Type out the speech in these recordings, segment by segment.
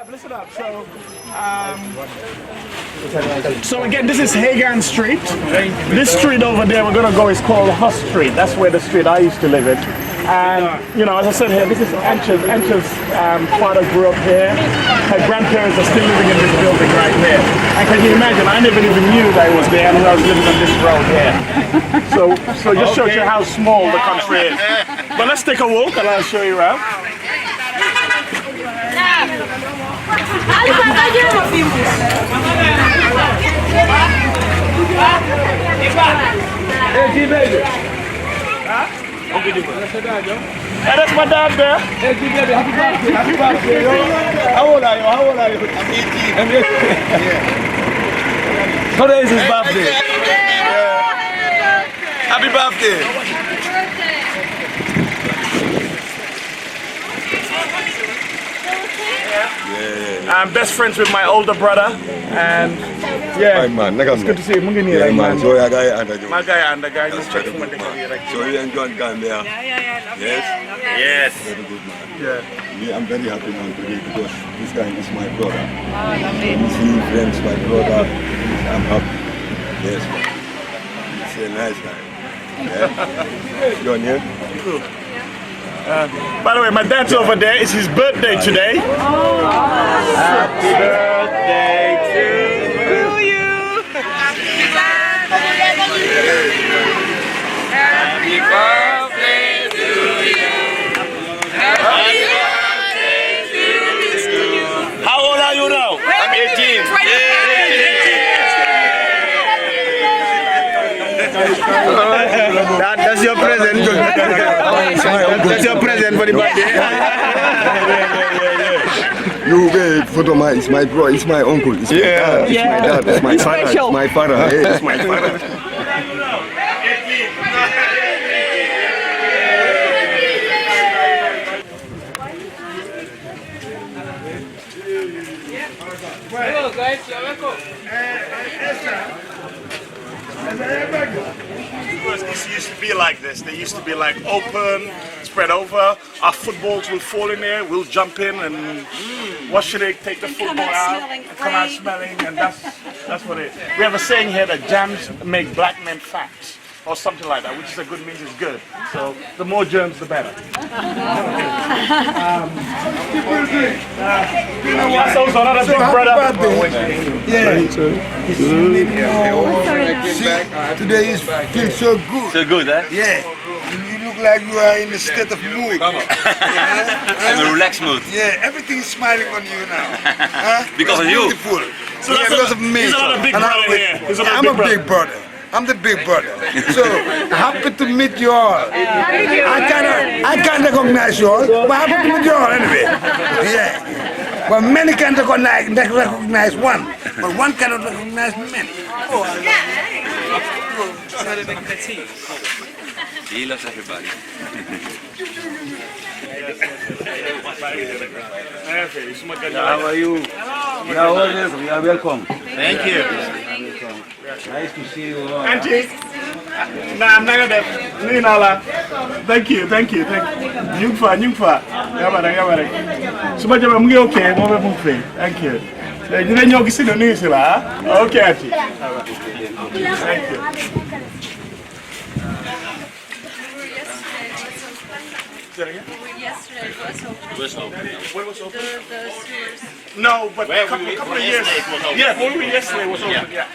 listen up. So again, this is Hagan Street. This street over there we're gonna go is called Huss Street. That's where the street I used to live in. And you know, as I said here, this is Ancha's father grew up here. Her grandparents are still living in this building right here. And can you imagine? I never even knew that I was there and I was living on this road here. So just shows you how small the country is. But let's take a walk and I'll show you around. That's my dad there. Hey, baby, happy birthday. Happy birthday, yo. How old are you? How old are you? I'm 18. Yeah. Today is his birthday. Yeah. Happy birthday. I'm best friends with my older brother, and yeah, it's good to see you. Yeah, man. So I got my guy and the guy just checked from the So you enjoyed Gambia? Yes? Yes. Very good, man. Yeah. Me, I'm very happy, man, today because this guy is my brother. See friends, my brother. I'm happy. Yes, man. He's a nice guy. Yeah. John, yeah? Cool. By the way, my dad's over there. It's his birthday today. Oh, happy birthday to you. Happy birthday to you. Happy birthday to you. Happy birthday to you. How old are you now? I'm 18. That's your present. That's your present for the birthday. You wait, photo man, it's my bro, it's my uncle, it's my dad, it's my dad, it's my father, it's my father, hey, it's my father. Hello guys, you're welcome. This used to be like this. They used to be like open, spread over. Our footballs will fall in there. We'll jump in and wash it, take the football out, and come out smelling, and that's what it is. We have a saying here that jams make black men fat, or something like that, which is a good means it's good. So the more germs, the better. So another big brother. Today is feels so good. So good, huh? Yeah. You look like you are in a state of mood. I'm in a relaxed mood. Yeah, everything is smiling on you now. Because of you. Beautiful. So yeah, because of me. He's another big brother here. I'm a big brother. I'm the big brother. So happy to meet you all. I can't recognize you all, but happy to meet you all anyway. Yeah. But many can recognize one, but one cannot recognize many. He loves everybody. How are you? You are welcome. You are welcome. Thank you. Nice to see you all. Auntie. Nah, I'm not gonna. Thank you. Nyungfa. Yabara. So much of them okay. More buffet. Thank you. You didn't know this in the okay, Auntie. Thank you. Yesterday it was open. What was open? The sewers. No, but a couple of years. Yeah, when we were yesterday was open. Yeah.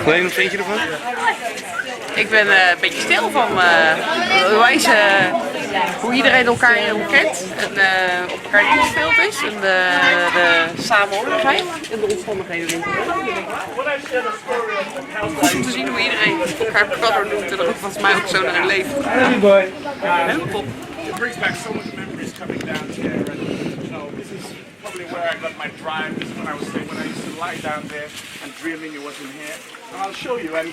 Wil je nog eentje ervan? Ik ben een beetje stil van hoe iedereen elkaar kent en op elkaar ingespeeld is en de samenhorigheid en de omstandigheden. Goed om te zien hoe iedereen elkaar brother noemt en dat volgens mij ook zo naar het leven. Top. It brings back so much memories coming down here, and this is probably where I got my drive. This is when I used to lie down there and dreaming it was in here. And I'll show you, and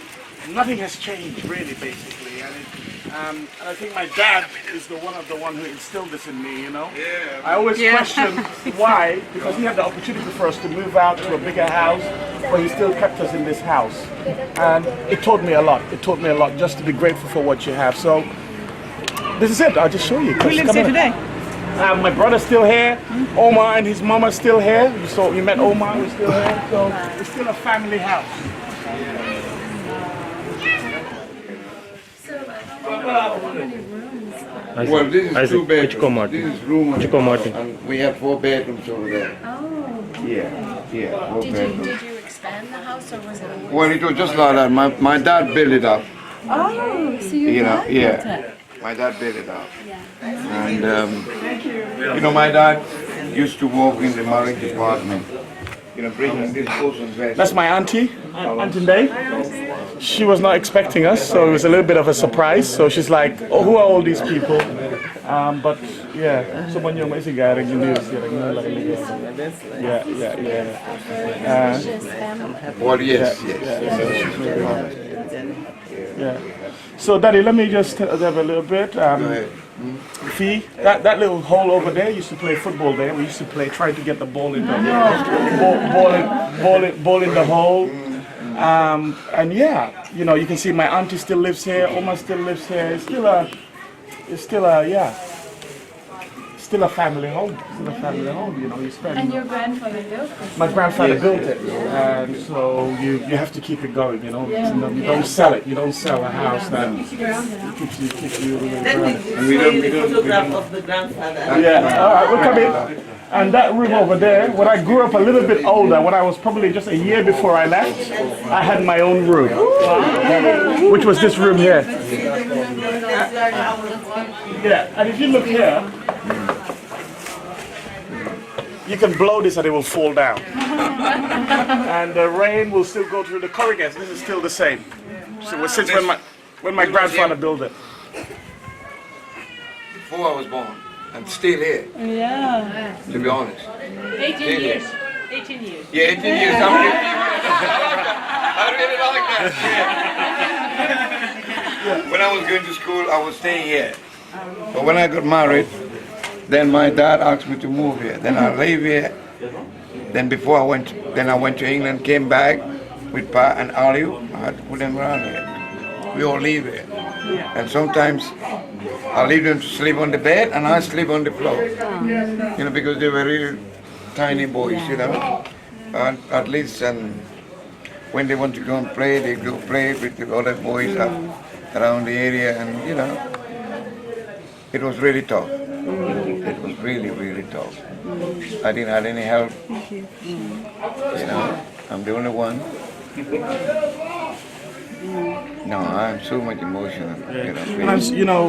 nothing has changed really, basically. And I think my dad is the one who instilled this in me. You know, I always question why, because he had the opportunity for us to move out to a bigger house, but he still kept us in this house, and it taught me a lot. It taught me a lot just to be grateful for what you have. So. This is it. I'll just show you. Who lives here today? My brother's still here. Omar and his mom are still here. So you met Omar, who's still here. So it's still a family house. Well, this is two bedrooms. Martin. This is room. Martin. And we have 4 bedrooms over there. Oh. Yeah, 4 bedrooms. Did you expand the house or was it always? Well, it was just like that. My dad built it up. Oh, so you Yeah. My dad built it up. And my dad used to work in the marriage department. Bringing this person back. That's my auntie, Auntie Day. She was not expecting us, so it was a little bit of a surprise. So she's like, "Oh, who are all these people?" But yeah, so when you're amazing guy, you do Well, yes. Yeah. So, Daddy, let me just tell them a little bit. Fee, that little hole over there, used to play football there. We used to play, try to get the ball in the ball in the hole. And yeah, you can see my auntie still lives here. Oma still lives here. It's still a family home. Still a family home. You spend. And your grandfather built this? My grandfather built it, and so you have to keep it going. You don't sell it. You don't sell a house that keeps you grounded. And we don't photograph of the grandfather. Yeah. All right, we'll come in. And that room over there, when I grew up a little bit older, when I was probably just a year before I left, I had my own room, which was this room here. Yeah, and if you look here, you can blow this and it will fall down. And the rain will still go through the corrugate. This is still the same. So since when my grandfather built it. Before I was born. And still here. Yeah. To be honest. 18 years. 18 years. Yeah, 18 years. I really like that. Yeah. When I was going to school, I was staying here. But when I got married, then my dad asked me to move here. Then I live here. Then before I went to England, came back with Pa and Aliu. I had to put them around here. We all live here. And sometimes I leave them to sleep on the bed and I sleep on the floor. Because they were really tiny boys, And at least when they want to go and play, they go play with the other boys up around the area, and it was really tough. It was really, really tough. I didn't have any help. I'm the only one. No, I'm so much emotional.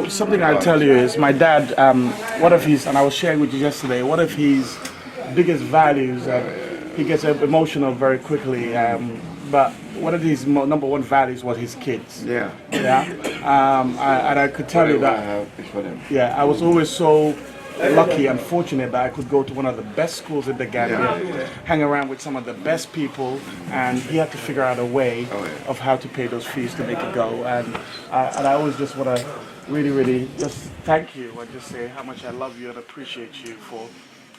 Something I'll tell you is my dad, one of his, and I was sharing with you yesterday, one of his biggest values, he gets emotional very quickly, but one of his number one values was his kids. Yeah. And I could tell you that, I was always so lucky and fortunate that I could go to one of the best schools in the Gambia, hang around with some of the best people, and he had to figure out a way of how to pay those fees to make it go. And I always just want to really, really just thank you and just say how much I love you and appreciate you for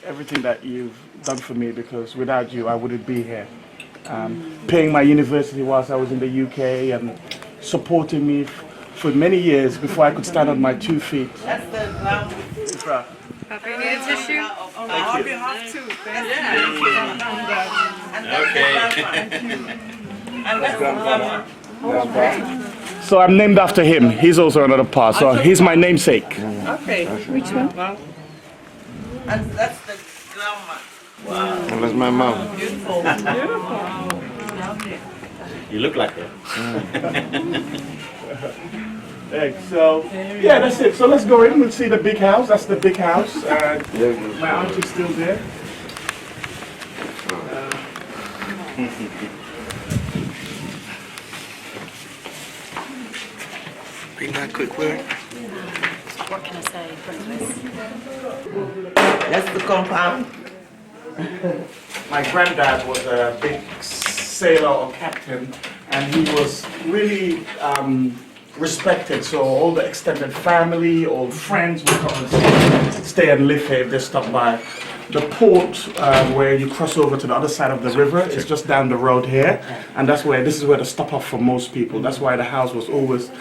everything that you've done for me, because without you I wouldn't be here. Paying my university whilst I was in the UK and supporting me for many years before I could stand on my 2 feet. That's the ground. Okay, you need a tissue? On behalf too. Thank you. So I'm named after him. He's also another part. So he's my namesake. Okay. Which one? And that's the grandma. Wow. And that's my mom. Beautiful. You look like her. So yeah, that's it. So let's go in. We'll see the big house. That's the big house. My auntie's still there. Bring that quick word. What can I say? That's the compound. My granddad was a big sailor or captain, and he was really respected. So all the extended family, all friends would come and stay and live here if they stop by. The port where you cross over to the other side of the river is just down the road here, and this is where the stop off for most people. That's why the house was always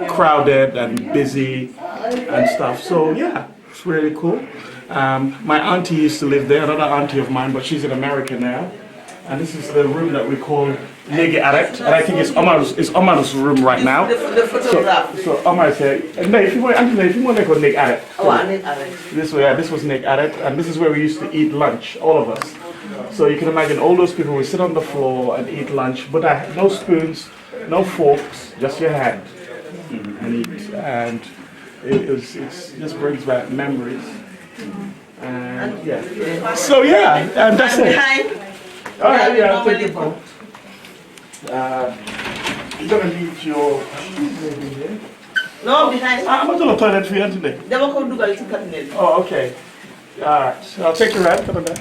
crowded and busy and stuff. So yeah, It's really cool. My auntie used to live there, another auntie of mine, but she's in America now. And this is the room that we call Negi Aret, and I think it's Omar's room right now. The photograph. So Omar said, no, if you want to call Negi Aret. This was Negi Aret, and this is where we used to eat lunch, all of us. So you can imagine all those people would sit on the floor and eat lunch, but no spoons, no forks, just your hand, and eat. And it just brings back memories. And yeah. So yeah, and that's it. All right, yeah, I'll take your phone. You're gonna leave your shoes maybe here. No, behind. I'm not gonna toilet for you today. They won't come to the cabinet. Oh, okay. All right, so I'll take your ride. Come on there.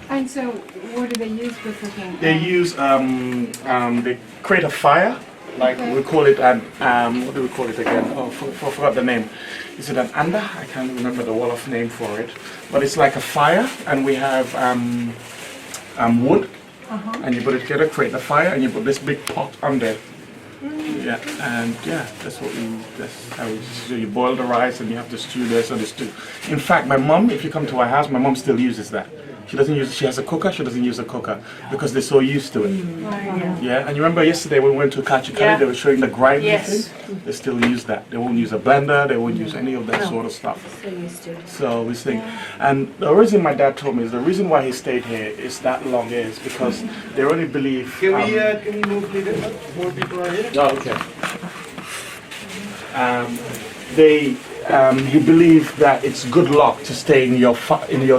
And so, what do they use for cooking? They use they create a fire. Like we call it an what do we call it again? Oh, forgot the name. Is it an anda? I can't remember the Wolof name for it. But it's like a fire, and we have wood, and you put it together, create the fire, and you put this big pot on there. Yeah, and yeah, that's how we do. You boil the rice, and you have to stew there. So the stew. In fact, my mom, if you come to our house, my mom still uses that. She has a cooker, she doesn't use a cooker because they're so used to it. Yeah, and you remember yesterday when we went to Kachikari, they were showing the grinding thing? They still use that. They won't use a blender, they won't use any of that sort of stuff. So we think, and the reason my dad told me is the reason why he stayed here is that long is because they only believe... Can we move here? More people are here? Oh, okay. He believed that it's good luck to stay in your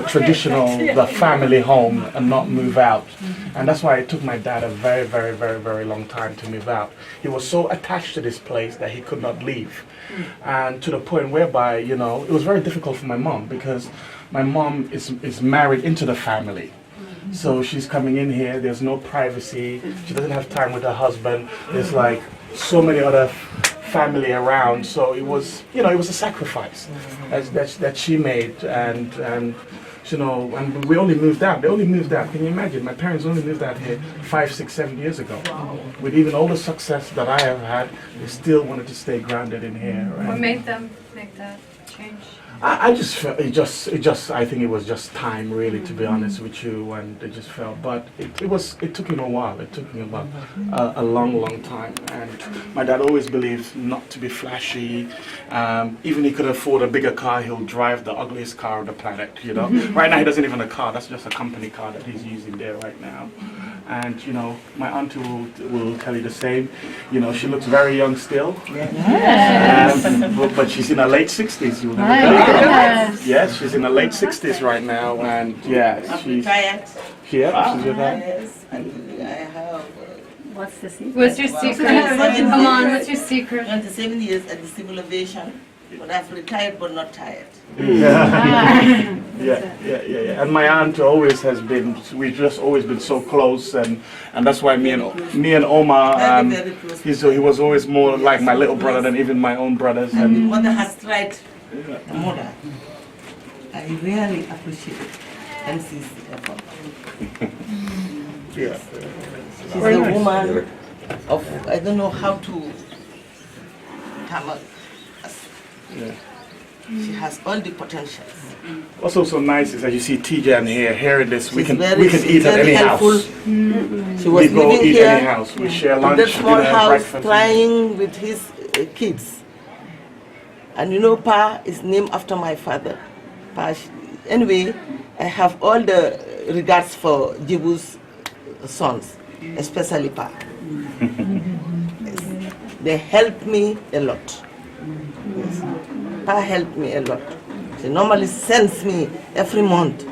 traditional the family home and not move out, and that's why it took my dad a very, very, very, very long time to move out. He was so attached to this place that he could not leave, and to the point whereby it was very difficult for my mom because my mom is married into the family. So she's coming in here. There's no privacy. She doesn't have time with her husband. There's like so many other family around, so it was a sacrifice that she made, and we only moved out. They only moved out. Can you imagine? My parents only moved out here 5, 6, 7 years ago. With even all the success that I have had, they still wanted to stay grounded in here. What made them make that change? I just felt I think it was just time, really, to be honest with you, and it just felt. But it took him a while. It took him about a long time. And my dad always believed not to be flashy. Even he could afford a bigger car, he'll drive the ugliest car on the planet. Right now he doesn't even have a car. That's just a company car that he's using there right now. And my auntie will tell you the same. She looks very young still. But she's in her late 60s. You'll never believe it. Yes, she's in her late 60s right now, and she's retired. Yeah, she's retired. Yes, and I have. What's the secret? What's your secret? Come on, what's your secret? 27 years at the civil aviation, but I've retired but not tired. Yeah. And my aunt always has been. We've just always been so close, and that's why me and Omar. He was always more like my little brother than even my own brothers. And mother has tried. The mother, I really appreciate it, and she's effort. Yeah. She's a woman of I don't know how to come up. She has all the potentials. What's also nice is that you see Tijan here, hearing this, we can she's eat at any helpful. house. She was We go living eat here any house. We share lunch, in that small dinner, house, breakfast. playing with his kids. And Pa is named after my father. Pa, anyway, I have all the regards for Jibu's sons, especially Pa. Yes. They helped me a lot. Yes. Pa helped me a lot. She normally sends me every month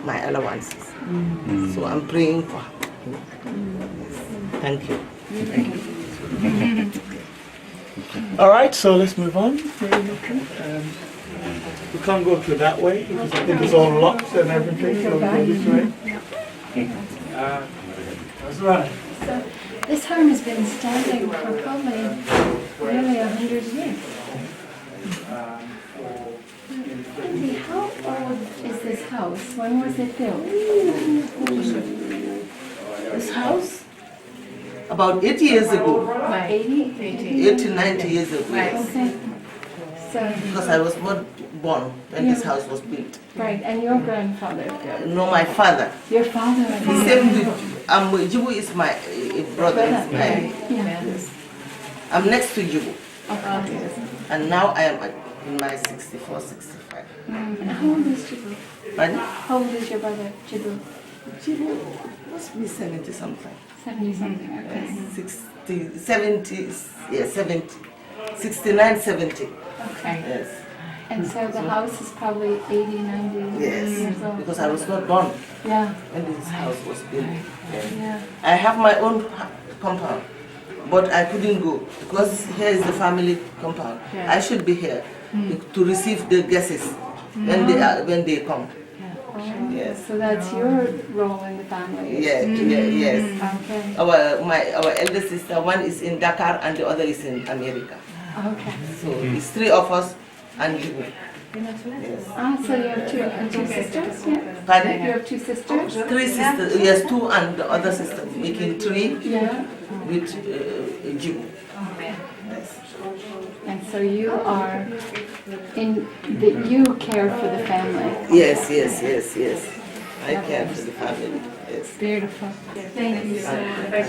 my allowances. So I'm praying for her. Yes. Thank you. Thank you. All right, so let's move on. We can't go through that way because I think it's all locked and everything. So we'll go this way. That's right. So this home has been standing for probably nearly 100 years. Andy, how old is this house? When was it built? house about 80 years ago. 80? 80, 90 years ago. Yes. Okay. So, Because I was not born when this house was built. right, and your grandfather? No, my father. Your father? The same with Jibu is my brother. Is my, Yeah. I'm next to Jibu. Okay. And now I am in my 64, 65. And how old is Jibu? Pardon? How old is your brother, Jibu? Jibu must be 70 something. 70 something, okay. 60, 70, yeah, 70. 69, 70. Okay. Yes. And so the house is probably 80, 90 Yes. years old? Because I was not born Yeah, when this house was built. Yes. yeah. I have my own compound, but I couldn't go because here is the family compound. Yeah. I should be here to receive the guests when they come. Oh, Yes. so that's your role in the family? Yeah, yes. Okay, Our elder sister, one is in Dakar and the other is in America. okay. So it's three of us and you. Yes. So you have two sisters? Yeah. Pardon? You have two sisters? Three sisters, yes, two and the other sister, making three Yeah. with Jibu. Yes. And so you are you care for the family? Yes. I care for the family. Yes. Beautiful. Thank you so much.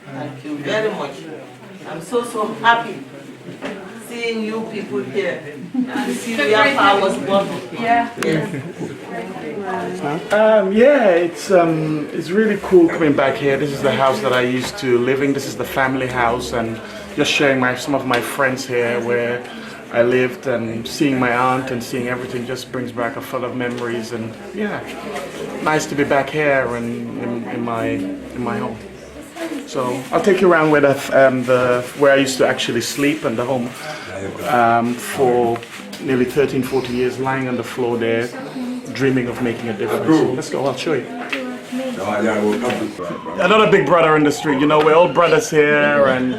Thank you very much. I'm so happy seeing you people here. To see where Pa was born. Yeah. Yes. It's really cool coming back here. This is the house that I used to live in. This is the family house, and just sharing some of my friends here where I lived, and seeing my aunt and seeing everything just brings back a flood of memories. And yeah, nice to be back here and in my home. So I'll take you around where I used to actually sleep and the home for nearly 13, 40 years, lying on the floor there, dreaming of making a difference. So let's go, I'll show you. Another big brother in the street, you know, we're all brothers here, and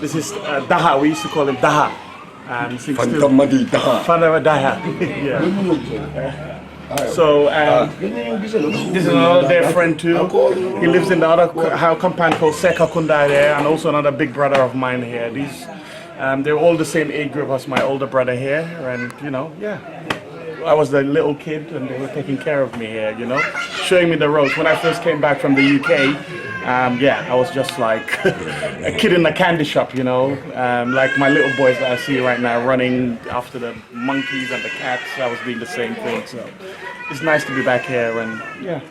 this is Daha, we used to call him Daha. Fantamadi Daha. Yeah. So this is another dear friend too. He lives in the other compound called Seka Kunda there, and also another big brother of mine here. These they're all the same age group as my older brother here, and you know, yeah. I was the little kid and they were taking care of me here, you know, showing me the ropes. When I first came back from the UK, I was just like a kid in a candy shop, you know, like my little boys that I see right now running after the monkeys and the cats. I was doing the same thing, so it's nice to be back here, and yeah,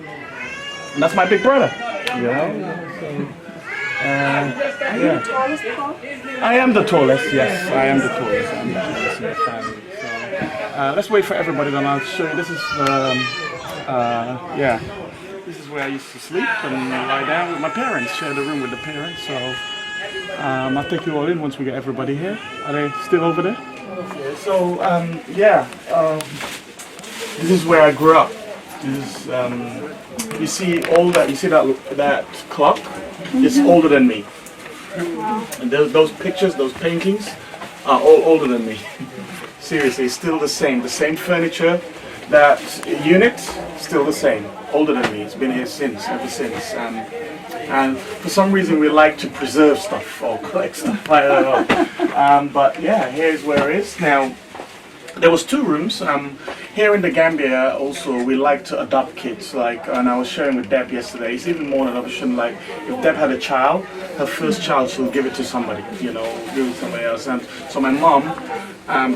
and that's my big brother, you know. So, Are you the tallest, Paul? I am the tallest, yes, I am the tallest. I'm the tallest in the family. Let's wait for everybody, then I'll show you. This is, this is where I used to sleep and lie down with my parents, share the room with the parents. So I'll take you all in once we get everybody here. Are they still over there? Okay, so this is where I grew up. This is, you see that clock? It's older than me. And those pictures, those paintings are all older than me. Seriously, still the same furniture, that unit, still the same, older than me. It's been here ever since. And for some reason we like to preserve stuff or collect stuff, I don't know. But yeah, here's where it is. Now, there was two rooms. Here in the Gambia also we like to adopt kids, and I was sharing with Deb yesterday, it's even more than adoption. Like if Deb had a child, her first child, she'll give it to somebody, you know, give it to somebody else. And so my mom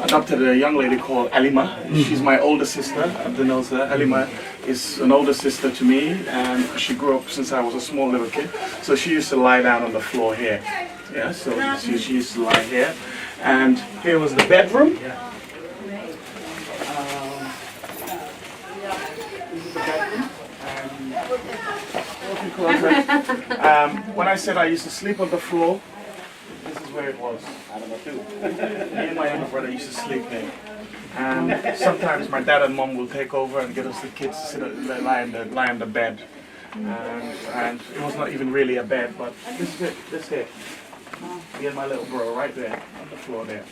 adopted a young lady called Alima. She's my older sister, Abdenosa. Alima is an older sister to me, and she grew up since I was a small little kid. So she used to lie down on the floor here. Yeah, so she used to lie here. And here was the bedroom. When I said I used to sleep on the floor, this is where it was. I don't know too. Me and my younger brother used to sleep there. And sometimes my dad and mom will take over and get us the kids to lie on the bed. And it was not even really a bed, but this is it. This here. Me and my little bro right there on the floor there.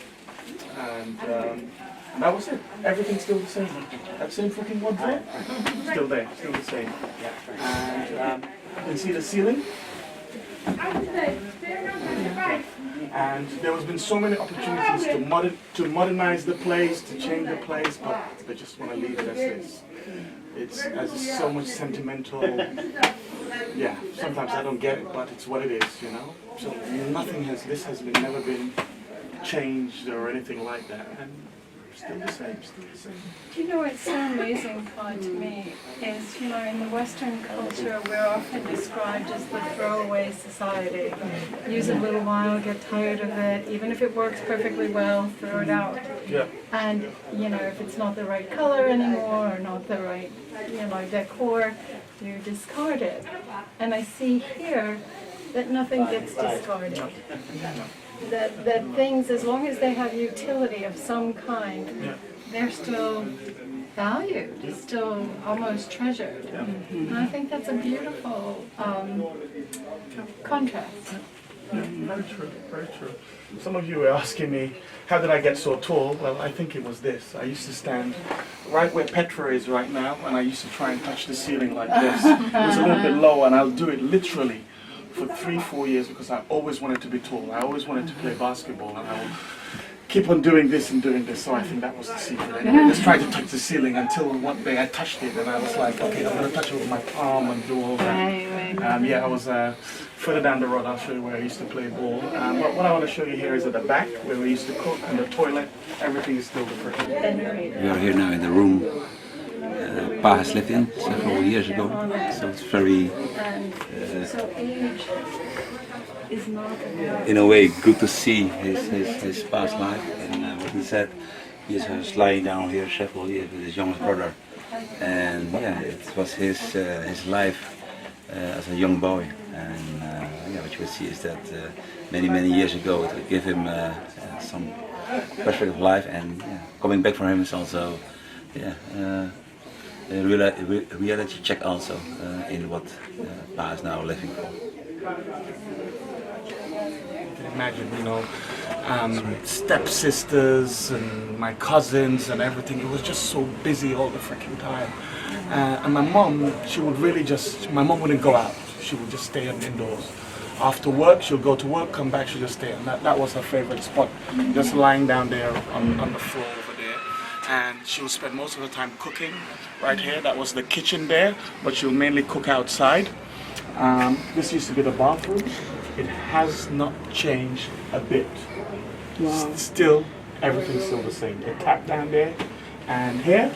And that was it. Everything's still the same. That same fucking wardrobe, still there, still the same. And You can see the ceiling. And there has been so many opportunities to modernize the place, to change the place, but they just want to leave it as this. It's so much sentimental. Yeah, sometimes I don't get it, but it's what it is, you know. So this has never been changed or anything like that. And still the same, still the same. You know, what's so amazing, Claude, to me is, you know, in the Western culture, we're often described as the throwaway society. Use it a little while, get tired of it, even if it works perfectly well, throw it out. Yeah. And, you know, if it's not the right color anymore or not the right, you know, decor, you discard it. And I see here that nothing gets discarded. That things, as long as they have utility of some kind, they're still valued, still almost treasured. And I think that's a beautiful contrast. Very true, very true. Some of you were asking me, how did I get so tall? Well, I think it was this. I used to stand right where Petra is right now, and I used to try and touch the ceiling like this. It was a little bit low, and I'll do it literally for 3-4 years because I always wanted to be tall. I always wanted to play basketball, and I would keep on doing this and doing this. So I think that was the secret. Anyway, just trying to touch the ceiling until one day I touched it, and I was like, okay, I'm going to touch it with my palm and do all that. Yeah, I was further down the road. I'll show you where I used to play ball. But what I want to show you here is at the back where we used to cook, and the toilet. Everything is still the same. We are here now in the room Pa has lived in several years ago, so it's very, So age is not in a way, good to see his past life. And what he said, he is lying down here several years with his youngest brother, and yeah, it was his life as a young boy. And yeah, what you will see is that many years ago it gave him some perspective of life, and coming back for him is also a reality check also in what Pa is now living for. Imagine, you know, stepsisters and my cousins and everything. It was just so busy all the freaking time. And my mom, my mom wouldn't go out. She would just stay indoors. After work, she'll go to work, come back, she'll just stay. And that was her favorite spot, just lying down there on the floor over there. And she would spend most of the time cooking right here. That was the kitchen there, but she'll mainly cook outside. This used to be the bathroom. It has not changed a bit. Wow. Still, everything's still the same. The tap down there, and here,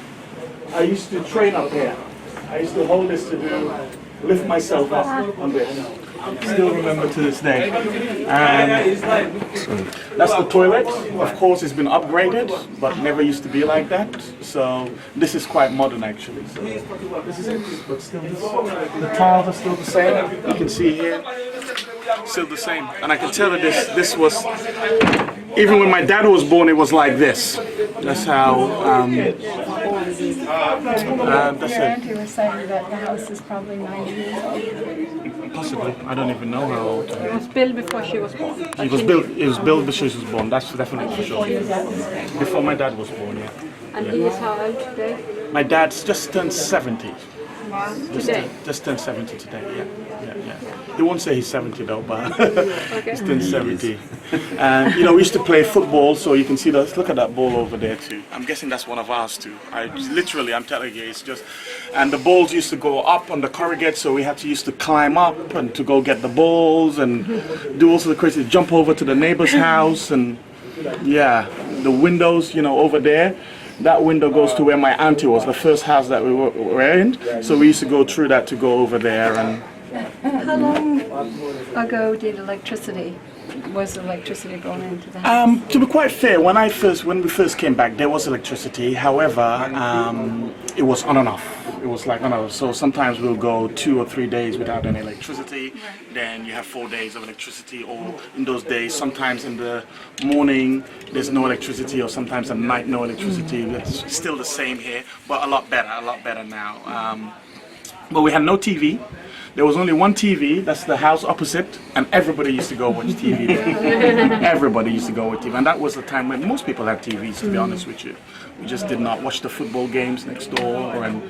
I used to train up here. I used to hold this to lift myself up on this. Still remember to this day. That's the toilet. Of course, it's been upgraded, but never used to be like that. So this is quite modern, actually. So this is it. But still, the tiles are still the same. You can see here, still the same. And I can tell that this was, even when my dad was born, it was like this. That's how. That's it. Auntie was saying that the house is probably 90 years old. Possibly. I don't even know how old. It was built before she was born. It was built before she was born. That's definitely for sure. Before my dad was born, yeah. And he is how old today? My dad's just turned 70. Today? Just turned 70 today, yeah. He won't say he's 70 though, but he's turned 70. And you know, we used to play football, so you can see that. Look at that ball over there too. I'm guessing that's one of ours too. I'm telling you, it's just. And the balls used to go up on the corrugate, so we used to climb up and to go get the balls and do all sorts of crazy. Jump over to the neighbor's house, and yeah, the windows, you know, over there. That window goes to where my auntie was, the first house that we were in. So we used to go through that to go over there. And how long ago was electricity going into the house? to be quite fair, when we first came back, there was electricity. However, it was on and off. It was like on and off. So sometimes we'll go 2 or 3 days without any electricity. Right. Then you have 4 days of electricity. Or in those days, sometimes in the morning there's no electricity, or sometimes at night no electricity. It's still the same here, but a lot better now. But we had no TV. There was only one TV, that's the house opposite, and everybody used to go watch TV there. Everybody used to go watch TV, and that was the time when most people had TVs, to be honest with you. We just did not watch the football games next door, and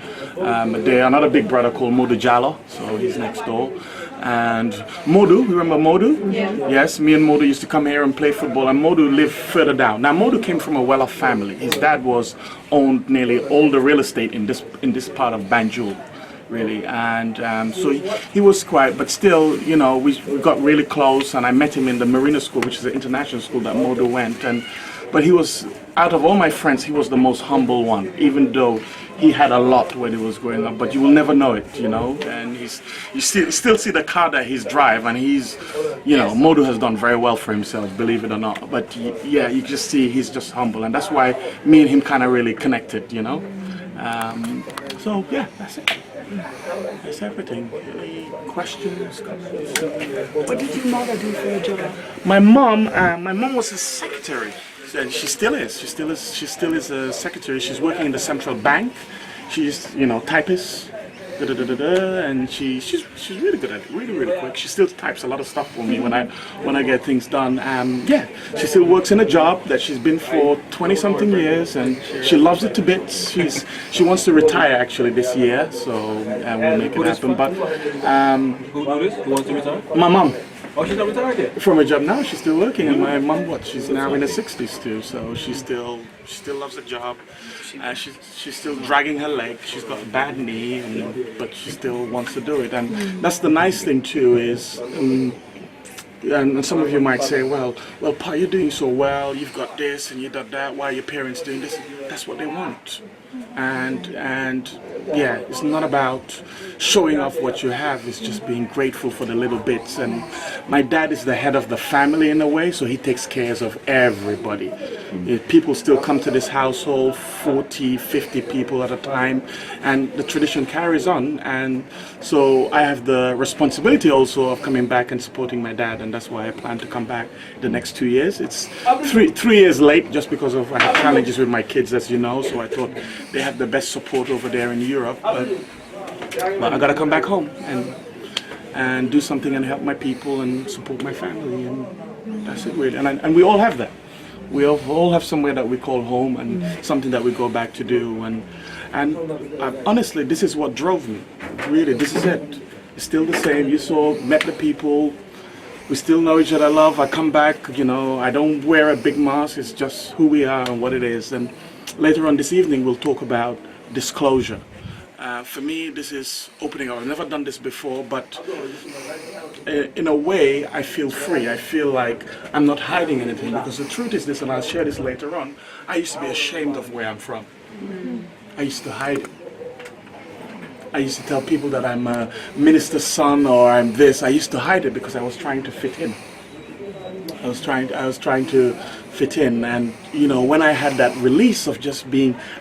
there another big brother called Modu Jallo, so he's next door. And Modu, you remember Modu? Yeah. Yes, me and Modu used to come here and play football, and Modu lived further down. Now Modu came from a well-off family. His dad owned nearly all the real estate in this part of Banjul, really, and so he was quite, but still, you know, we got really close, and I met him in the Marina School, which is an international school that Modu went, but he was, out of all my friends, he was the most humble one, even though he had a lot when he was growing up, but you will never know it, you know, and you still see the car that he's drive, and he's, you know, Modu has done very well for himself, believe it or not, but yeah, you just see he's just humble, and that's why me and him kind of really connected, you know. So yeah, that's it. That's everything. Any questions? What did your mother do for a job? My mom was a secretary. And she still is. She still is a secretary. She's working in the central bank. She's, you know, typist. And she's really good at it. Really quick. She still types a lot of stuff for me when I get things done. Yeah, she still works in a job that she's been for 20-something years, and she loves it to bits. She wants to retire actually this year, so we'll make it happen. But Who do this? Who wants to retire? my mom. Oh, she's not retired yet? From her job now, she's still working, and my mom, she's now in her 60s too, so she still loves the job. She's still dragging her leg. She's got a bad knee, but she still wants to do it. And that's the nice thing too is, and some of you might say, well, Pa, you're doing so well. You've got this and you got that. Why are your parents doing this? That's what they want. And yeah, it's not about showing off what you have, it's just being grateful for the little bits. And my dad is the head of the family in a way, so he takes care of everybody. People still come to this household, 40, 50 people at a time, and the tradition carries on. And so I have the responsibility also of coming back and supporting my dad, and that's why I plan to come back the next 2 years. It's three years late just because of I have challenges with my kids, as you know, so I thought they have the best support over there in Europe, but I gotta come back home and do something and help my people and support my family, and that's it really. And we all have that. We all have somewhere that we call home and something that we go back to do. And honestly, this is what drove me. Really, this is it. It's still the same. You met the people. We still know each other. Love. I come back. You know, I don't wear a big mask. It's just who we are and what it is. And later on this evening, we'll talk about disclosure. For me, this is opening up. I've never done this before, but in a way, I feel free. I feel like I'm not hiding anything, because the truth is this, and I'll share this later on, I used to be ashamed of where I'm from. I used to hide it. I used to tell people that I'm a minister's son or I'm this. I used to hide it because I was trying to fit in. I was trying to fit in, and you know, when I had that release of just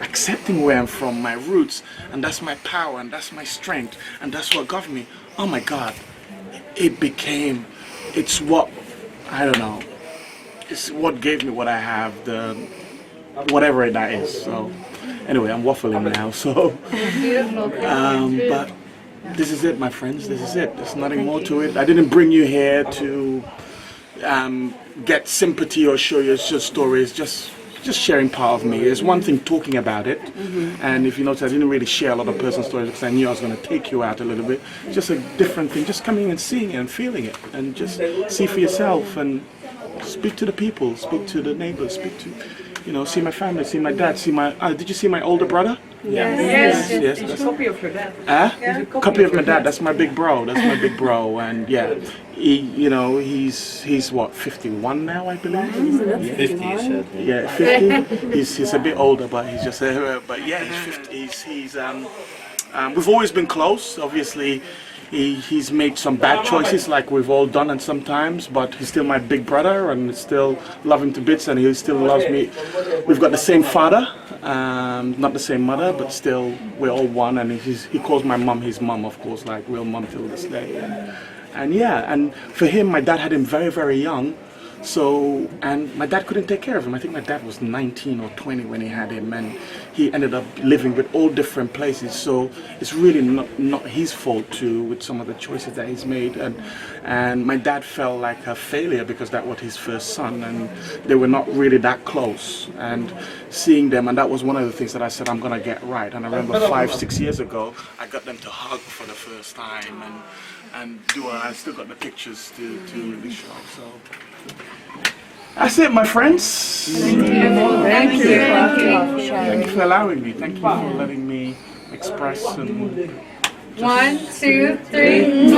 accepting where I'm from, my roots, and that's my power, and that's my strength, and that's what got me. Oh my God, it's what, I don't know, it's what gave me what I have, whatever that is. So anyway, I'm waffling now. So, but this is it, my friends. This is it. There's nothing more to it. I didn't bring you here to get sympathy or show you just stories, just sharing part of me. There's one thing talking about it, and if you notice, I didn't really share a lot of personal stories because I knew I was going to take you out a little bit. Just a different thing, just coming and seeing it and feeling it, and just see for yourself and speak to the people, speak to the neighbors, speak to, you know, see my family, see my dad, see my, did you see my older brother? Yes. Yes. A copy of your dad. Copy of my dad. That's my big bro. And yeah, he's what, 51 now, I believe. 50, you said. Yeah, 50. He's a bit older, but he's just but yeah, he's 50. We've always been close. Obviously, he's made some bad choices, like we've all done, and sometimes, but he's still my big brother, and still love him to bits, and he still loves me. We've got the same father, not the same mother, but still we're all one. And he calls my mum his mum, of course, like real mum till this day. And yeah, and for him, my dad had him very, very young, So, and my dad couldn't take care of him. I think my dad was 19 or 20 when he had him, and he ended up living with all different places. So it's really not his fault too, with some of the choices that he's made. And my dad felt like a failure because that was his first son, and they were not really that close. And seeing them, and that was one of the things that I said I'm gonna get right. And I remember 5-6 years ago, I got them to hug for the first time, and I still got the pictures to really show. So. That's it, my friends. Thank you. Thank you for allowing me. Thank you for letting me express and. 1, 2, 3.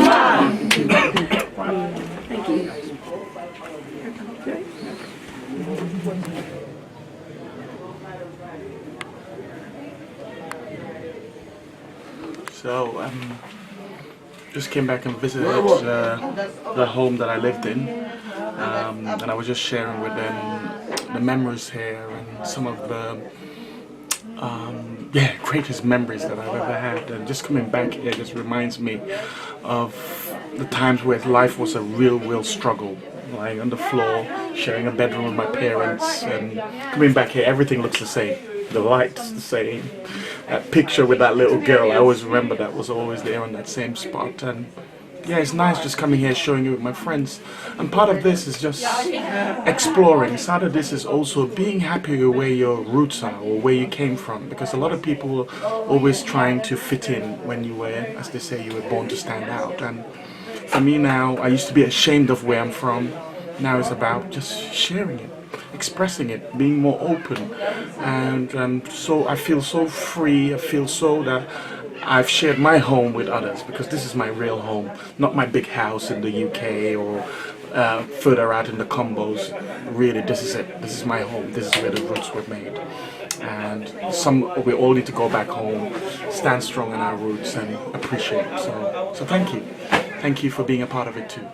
Thank you. So, just came back and visited the home that I lived in, and I was just sharing with them the memories here and some of the greatest memories that I've ever had. And just coming back here just reminds me of the times where life was a real struggle. Lying on the floor, sharing a bedroom with my parents, and coming back here, everything looks the same. The light's the same. That picture with that little girl, I always remember that was always there on that same spot. And yeah, it's nice just coming here, showing it with my friends. And part of this is just exploring. Part of this is also being happy with where your roots are or where you came from. Because a lot of people are always trying to fit in when you were, as they say, you were born to stand out. And for me now, I used to be ashamed of where I'm from. Now it's about just sharing it, expressing it, being more open. And so I feel so free, I feel so that I've shared my home with others, because this is my real home, not my big house in the UK or further out in the Combos. Really, this is it. This is my home. This is where the roots were made. And we all need to go back home, stand strong in our roots and appreciate it. So thank you. Thank you for being a part of it too.